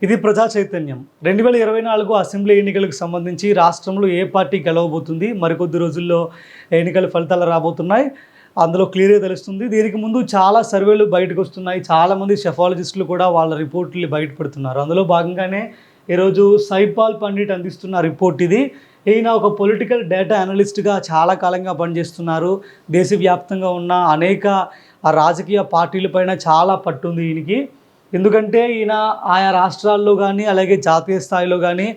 ఇది ప్రజా చైతన్యం. 2024 అసెంబ్లీ ఎన్నికలకు సంబంధించి రాష్ట్రంలో ఏ పార్టీ గెలవబోతుంది, మరికొద్ది రోజుల్లో ఎన్నికల ఫలితాలు రాబోతున్నాయి. అందులో క్లియర్గా తెలుస్తుంది. దీనికి ముందు చాలా సర్వేలు బయటకు వస్తున్నాయి. చాలామంది సెఫాలజిస్టులు కూడా వాళ్ళ రిపోర్ట్లు బయటపెడుతున్నారు. అందులో భాగంగానే ఈరోజు సైపాల్ పండిట్ అందిస్తున్న రిపోర్ట్ ఇది. ఈయన ఒక పొలిటికల్ డేటా అనలిస్ట్గా చాలా కాలంగా పనిచేస్తున్నారు. దేశవ్యాప్తంగా ఉన్న అనేక రాజకీయ పార్టీలపైన చాలా పట్టుంది ఈయనకి. ఎందుకంటే ఈయన ఆయా రాష్ట్రాల్లో కానీ అలాగే జాతీయ స్థాయిలో కానీ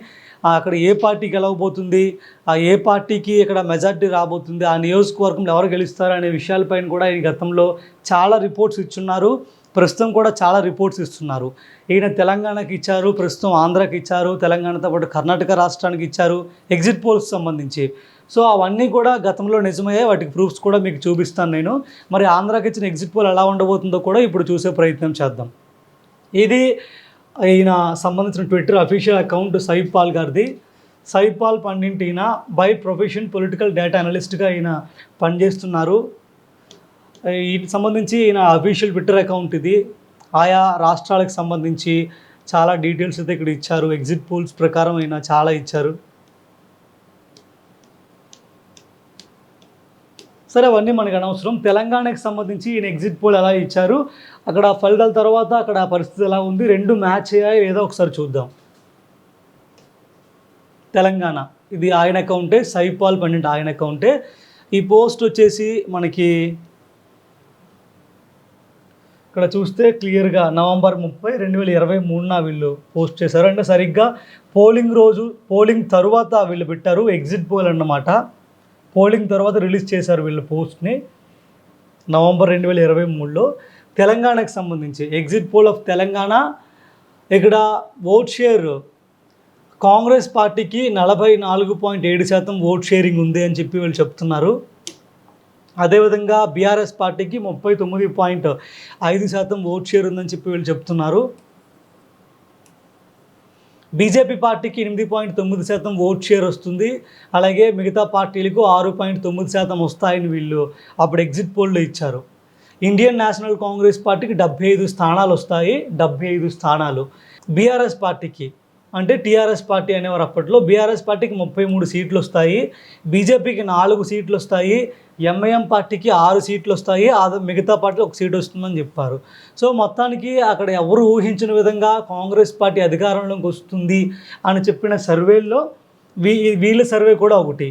అక్కడ ఏ పార్టీ గెలవబోతుంది, ఆ ఏ పార్టీకి ఇక్కడ మెజార్టీ రాబోతుంది, ఆ నియోజకవర్గంలో ఎవరు గెలుస్తారు అనే విషయాలపైన కూడా ఈయన గతంలో చాలా రిపోర్ట్స్ ఇచ్చున్నారు. ప్రస్తుతం కూడా చాలా రిపోర్ట్స్ ఇస్తున్నారు. ఈయన తెలంగాణకి ఇచ్చారు, ప్రస్తుతం ఆంధ్రాకి ఇచ్చారు, తెలంగాణతో పాటు కర్ణాటక రాష్ట్రానికి ఇచ్చారు ఎగ్జిట్ పోల్స్ సంబంధించి. సో అవన్నీ కూడా గతంలో నిజమయ్యాయి. వాటికి ప్రూఫ్స్ కూడా మీకు చూపిస్తాను నేను. మరి ఆంధ్రాకి ఇచ్చిన ఎగ్జిట్ పోల్ ఎలా ఉండబోతుందో కూడా ఇప్పుడు చూసే ప్రయత్నం చేద్దాం. ఇది ఈయన సంబంధించిన ట్విట్టర్ అఫీషియల్ అకౌంట్ సైపాల్ గారిది. సైపాల్ పండిట్ ఈయన బై ప్రొఫెషన్ పొలిటికల్ డేటా అనలిస్ట్గా ఈయన పనిచేస్తున్నారు. వీటికి సంబంధించి ఈయన అఫీషియల్ ట్విట్టర్ అకౌంట్ ఇది. ఆయా రాష్ట్రాలకు సంబంధించి చాలా డీటెయిల్స్ అయితే ఇక్కడ ఇచ్చారు. ఎగ్జిట్ పోల్స్ ప్రకారం ఈయన చాలా ఇచ్చారు. సరే, అవన్నీ మనకు అనవసరం. తెలంగాణకి సంబంధించి ఈయన ఎగ్జిట్ పోల్ ఎలా ఇచ్చారు, అక్కడ ఫలితాల తర్వాత అక్కడ పరిస్థితి ఎలా ఉంది, రెండు మ్యాచ్ అయ్యాయి ఏదో ఒకసారి చూద్దాం. తెలంగాణ ఇది ఆయన అకౌంటే, సైపాల్ పండిట్ ఆయన అకౌంటే. ఈ పోస్ట్ వచ్చేసి మనకి ఇక్కడ చూస్తే క్లియర్గా November 30, 2023 వీళ్ళు పోస్ట్ చేశారు. అంటే సరిగ్గా పోలింగ్ రోజు, పోలింగ్ తర్వాత వీళ్ళు పెట్టారు ఎగ్జిట్ పోల్ అన్నమాట. పోలింగ్ తర్వాత రిలీజ్ చేశారు వీళ్ళు పోస్ట్ని November 2023లో. తెలంగాణకు సంబంధించి ఎగ్జిట్ పోల్ ఆఫ్ తెలంగాణ, ఇక్కడ ఓట్ షేర్ కాంగ్రెస్ పార్టీకి 44.7% ఓట్ షేరింగ్ ఉంది అని చెప్పి వీళ్ళు చెప్తున్నారు. అదేవిధంగా బీఆర్ఎస్ పార్టీకి 39.5% ఓట్ షేర్ ఉందని చెప్పి వీళ్ళు చెప్తున్నారు. బీజేపీ పార్టీకి 8.9% ఓట్ షేర్ వస్తుంది. అలాగే మిగతా పార్టీలకు 6.9% వస్తాయని వీళ్ళు అప్పుడు ఎగ్జిట్ పోల్లో ఇచ్చారు. ఇండియన్ నేషనల్ కాంగ్రెస్ పార్టీకి 75 స్థానాలు వస్తాయి, 75 స్థానాలు. బీఆర్ఎస్ పార్టీకి, అంటే టీఆర్ఎస్ పార్టీ అనేవారు అప్పట్లో, బీఆర్ఎస్ పార్టీకి 33 సీట్లు వస్తాయి, బీజేపీకి 4 సీట్లు వస్తాయి, ఎంఐఎం పార్టీకి 6 సీట్లు వస్తాయి, మిగతా పార్టీ 1 సీటు వస్తుందని చెప్పారు. సో మొత్తానికి అక్కడ ఎవరు ఊహించిన విధంగా కాంగ్రెస్ పార్టీ అధికారంలోకి వస్తుంది అని చెప్పిన సర్వేల్లో వీళ్ళ సర్వే కూడా ఒకటి.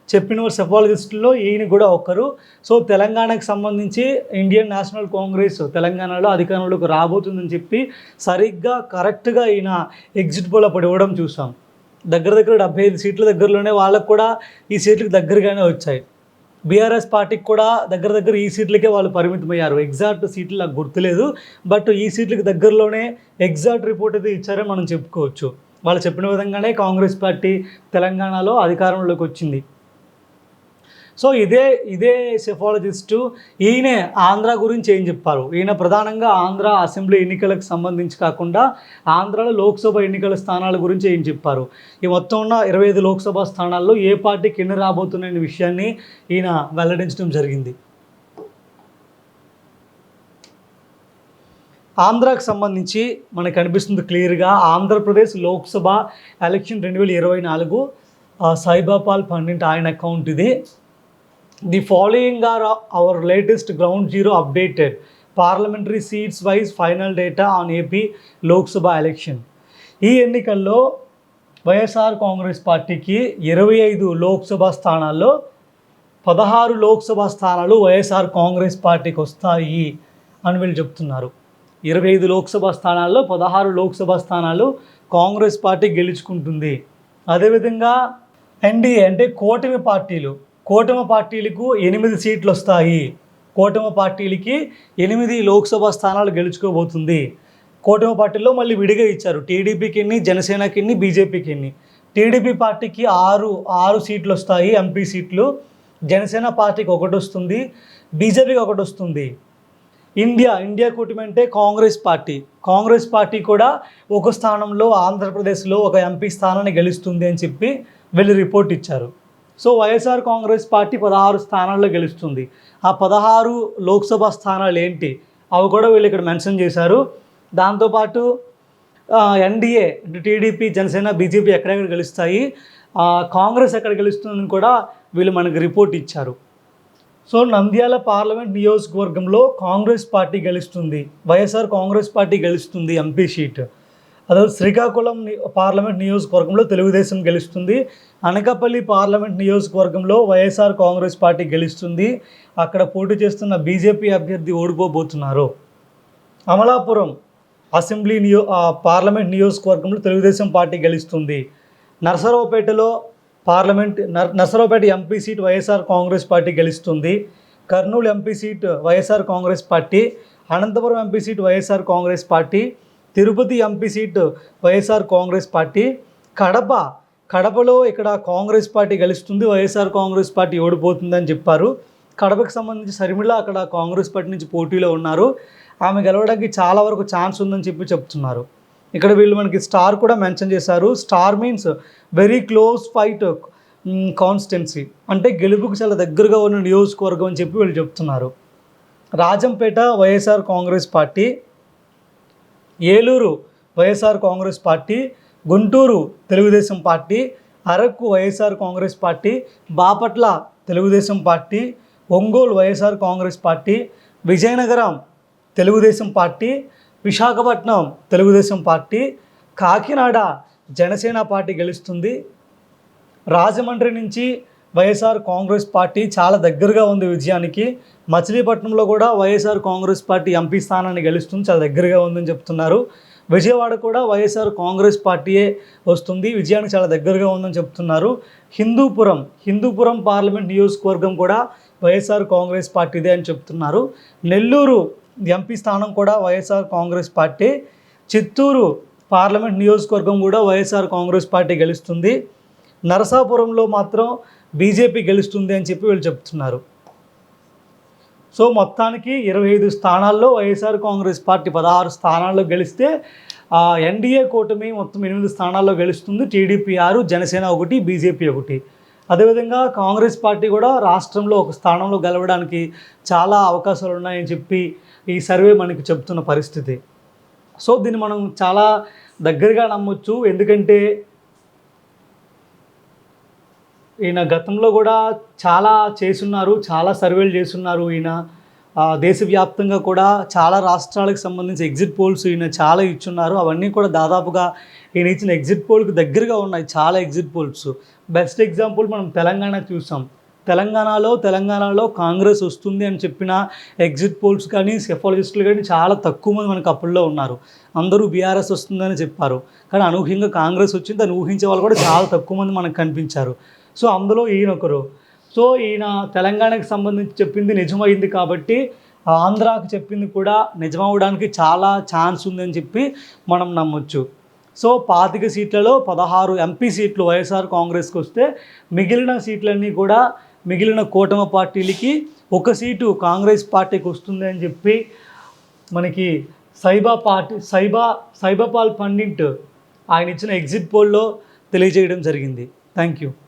చెప్పిన సెఫాలజిస్టుల్లో ఈయన కూడా ఒకరు. సో తెలంగాణకు సంబంధించి ఇండియన్ నేషనల్ కాంగ్రెస్ తెలంగాణలో అధికారంలోకి రాబోతుందని చెప్పి సరిగ్గా కరెక్ట్గా ఈయన ఎగ్జిట్ పోల్ అప్పుడు ఇవ్వడం చూసాం. దగ్గర 75 సీట్ల దగ్గరలోనే వాళ్ళకు కూడా ఈ సీట్లకు దగ్గరగానే వచ్చాయి. బీఆర్ఎస్ పార్టీకి కూడా దగ్గర ఈ సీట్లకే వాళ్ళు పరిమితమయ్యారు. ఎగ్జాక్ట్ సీట్లు నాకు గుర్తులేదు, బట్ ఈ సీట్లకు దగ్గరలోనే ఎగ్జాక్ట్ రిపోర్ట్ అయితే ఇచ్చారని మనం చెప్పుకోవచ్చు. వాళ్ళు చెప్పిన విధంగానే కాంగ్రెస్ పార్టీ తెలంగాణలో అధికారంలోకి వచ్చింది. సో ఇదే సెఫాలజిస్టు ఈయనే ఆంధ్ర గురించి ఏం చెప్పారు. ఈయన ప్రధానంగా ఆంధ్ర అసెంబ్లీ ఎన్నికలకు సంబంధించి కాకుండా ఆంధ్రాలో లోక్సభ ఎన్నికల స్థానాల గురించి ఏం చెప్పారు. ఈ మొత్తం ఉన్న 25 లోక్సభ స్థానాల్లో ఏ పార్టీకి ఎన్ని రాబోతున్నాయనే విషయాన్ని ఈయన వెల్లడించడం జరిగింది. ఆంధ్రాకు సంబంధించి మనకు కనిపిస్తుంది క్లియర్గా. ఆంధ్రప్రదేశ్ లోక్సభ ఎలక్షన్ 2024 సైపాల్ పండిట్ ఆయన అకౌంట్ ఇది. The following are our latest ground zero updated parliamentary seats wise final data on AP Lok Sabha election. ఈ ఎన్నికల్లో వైఎస్ఆర్ కాంగ్రెస్ పార్టీకి 25 లోక్సభ స్థానాల్లో 16 లోక్సభ స్థానాలు వైఎస్ఆర్ కాంగ్రెస్ పార్టీకి వస్తాయి అని వీళ్ళు చెప్తున్నారు. 25 లోక్సభ స్థానాల్లో 16 లోక్సభ స్థానాలు కాంగ్రెస్ పార్టీ గెలుచుకుంటుంది. అదేవిధంగా ఎన్డీఏ అంటే కూటమి పార్టీలకు 8 సీట్లు వస్తాయి. కూటమి పార్టీలకి 8 లోక్సభ స్థానాలు గెలుచుకోబోతుంది. కూటమి పార్టీలో మళ్ళీ విడిగా ఇచ్చారు. టీడీపీకి ఎన్ని, జనసేనకి ఎన్ని, బీజేపీకి ఎన్ని. టీడీపీ పార్టీకి 6 సీట్లు వస్తాయి, ఎంపీ సీట్లు. జనసేన పార్టీకి 1 వస్తుంది, బీజేపీకి 1 వస్తుంది. ఇండియా కూటమి అంటే కాంగ్రెస్ పార్టీ కూడా 1 స్థానంలో ఆంధ్రప్రదేశ్లో 1 ఎంపీ స్థానాన్ని గెలుస్తుంది అని చెప్పి వీళ్ళు రిపోర్ట్ ఇచ్చారు. సో వైఎస్ఆర్ కాంగ్రెస్ పార్టీ 16 స్థానాల్లో గెలుస్తుంది. ఆ 16 లోక్సభ స్థానాలు ఏంటి అవి కూడా వీళ్ళు ఇక్కడ మెన్షన్ చేశారు. దాంతోపాటు ఎన్డీఏ అంటే టీడీపీ, జనసేన, బీజేపీ ఎక్కడెక్కడ గెలుస్తాయి, కాంగ్రెస్ ఎక్కడ గెలుస్తుందని కూడా వీళ్ళు మనకు రిపోర్ట్ ఇచ్చారు. సో నంద్యాల పార్లమెంట్ నియోజకవర్గంలో కాంగ్రెస్ పార్టీ గెలుస్తుంది, వైఎస్ఆర్ కాంగ్రెస్ పార్టీ గెలుస్తుంది ఎంపీ సీట్. అదే శ్రీకాకుళం పార్లమెంట్ నియోజకవర్గంలో తెలుగుదేశం గెలుస్తుంది, అనకాపల్లి పార్లమెంట్ నియోజకవర్గంలో వైఎస్ఆర్ కాంగ్రెస్ పార్టీ గెలుస్తుంది, అక్కడ పోటీ చేస్తున్న బీజేపీ అభ్యర్థి ఓడిపోబోతున్నారు. అమలాపురం అసెంబ్లీ పార్లమెంట్ నియోజకవర్గంలో తెలుగుదేశం పార్టీ గెలుస్తుంది. నరసరావుపేటలో Narasaraopet MP seat YSR Congress party గెలుస్తుంది. Kurnool MP seat YSR Congress party, Anantapuram MP seat YSR Congress party, Tirupati MP seat YSR Congress party, కడపలో ఇక్కడ కాంగ్రెస్ పార్టీ గెలుస్తుంది, వైఎస్ఆర్ కాంగ్రెస్ పార్టీ ఓడిపోతుందని చెప్పారు. కడపకు సంబంధించి షర్మిల అక్కడ కాంగ్రెస్ పార్టీ నుంచి పోటీలో ఉన్నారు, ఆమె గెలవడానికి చాలా వరకు ఛాన్స్ ఉందని చెప్తున్నారు. ఇక్కడ వీళ్ళు మనకి స్టార్ కూడా మెన్షన్ చేశారు. Star means very close fight constituency, అంటే గెలుపుకు చాలా దగ్గరగా ఉన్న నియోజకవర్గం అని చెప్పి వీళ్ళు చెప్తున్నారు. Rajampet YSR Congress party, Eluru YSR Congress party, Guntur Telugu Desam party, Araku YSR Congress party, Bapatla Telugu Desam party, Ongole YSR Congress party, Vizianagaram Telugu Desam party, Visakhapatnam Telugu Desam party, Kakinada Janasena party గెలుస్తుంది. రాజమండ్రి నుంచి వైఎస్ఆర్ కాంగ్రెస్ పార్టీ చాలా దగ్గరగా ఉంది విజయానికి. మచిలీపట్నంలో కూడా వైఎస్ఆర్ కాంగ్రెస్ పార్టీ ఎంపీ స్థానాన్ని గెలుస్తుంది, చాలా దగ్గరగా ఉందని చెప్తున్నారు. విజయవాడ కూడా వైఎస్ఆర్ కాంగ్రెస్ పార్టీయే వస్తుంది, విజయానికి చాలా దగ్గరగా ఉందని చెప్తున్నారు. హిందూపురం పార్లమెంట్ నియోజకవర్గం కూడా వైఎస్ఆర్ కాంగ్రెస్ పార్టీదే అని చెప్తున్నారు. నెల్లూరు ఎంపీ స్థానం కూడా YSR Congress party, Chittoor parliament నియోజకవర్గం కూడా వైఎస్ఆర్ కాంగ్రెస్ పార్టీ గెలుస్తుంది. నరసాపురంలో మాత్రం బీజేపీ గెలుస్తుంది అని చెప్పి వీళ్ళు చెప్తున్నారు. సో మొత్తానికి 25 స్థానాల్లో వైఎస్ఆర్ కాంగ్రెస్ పార్టీ 16 స్థానాల్లో గెలిస్తే ఎన్డీఏ కూటమి మొత్తం 8 స్థానాల్లో గెలుస్తుంది. TDP 6, Janasena 1, BJP 1. అదేవిధంగా కాంగ్రెస్ పార్టీ కూడా రాష్ట్రంలో ఒక స్థానంలో గెలవడానికి చాలా అవకాశాలు ఉన్నాయని చెప్పి ఈ సర్వే మనకి చెప్తున్న పరిస్థితి. సో దీన్ని మనం చాలా దగ్గరగా నమ్మొచ్చు, ఎందుకంటే ఈయన గతంలో కూడా చాలా చేసున్నారు, చాలా సర్వేలు చేస్తున్నారు. ఈయన దేశవ్యాప్తంగా కూడా చాలా రాష్ట్రాలకు సంబంధించి ఎగ్జిట్ పోల్స్ ఈయన చాలా ఇచ్చున్నారు. అవన్నీ కూడా దాదాపుగా ఈయన ఇచ్చిన ఎగ్జిట్ పోల్కి దగ్గరగా ఉన్నాయి చాలా ఎగ్జిట్ పోల్స్. బెస్ట్ ఎగ్జాంపుల్ మనం తెలంగాణ చూసాం. తెలంగాణలో కాంగ్రెస్ వస్తుంది అని చెప్పిన ఎగ్జిట్ పోల్స్ కానీ సెఫాలజిస్టులు కానీ చాలా తక్కువ మంది మనకు అప్పుల్లో ఉన్నారు. అందరూ బీఆర్ఎస్ వస్తుందని చెప్పారు, కానీ అనూహ్యంగా కాంగ్రెస్ వచ్చింది. దాన్ని ఊహించే వాళ్ళు కూడా చాలా తక్కువ మంది మనకు కనిపించారు. సో అందులో ఈయన ఒకరు. సో ఈయన తెలంగాణకు సంబంధించి చెప్పింది నిజమైంది కాబట్టి ఆంధ్రాకు చెప్పింది కూడా నిజమవడానికి చాలా ఛాన్స్ ఉందని చెప్పి మనం నమ్మొచ్చు. సో 25 సీట్లలో 16 ఎంపీ సీట్లు వైఎస్ఆర్ కాంగ్రెస్కి వస్తే మిగిలిన సీట్లన్నీ కూడా మిగిలిన కూటమి పార్టీలకి 1 సీటు కాంగ్రెస్ పార్టీకి వస్తుంది అని చెప్పి మనకి సైబాపాల్ పండిట్ ఆయన ఇచ్చిన ఎగ్జిట్ పోల్లో తెలియజేయడం జరిగింది. Thank you.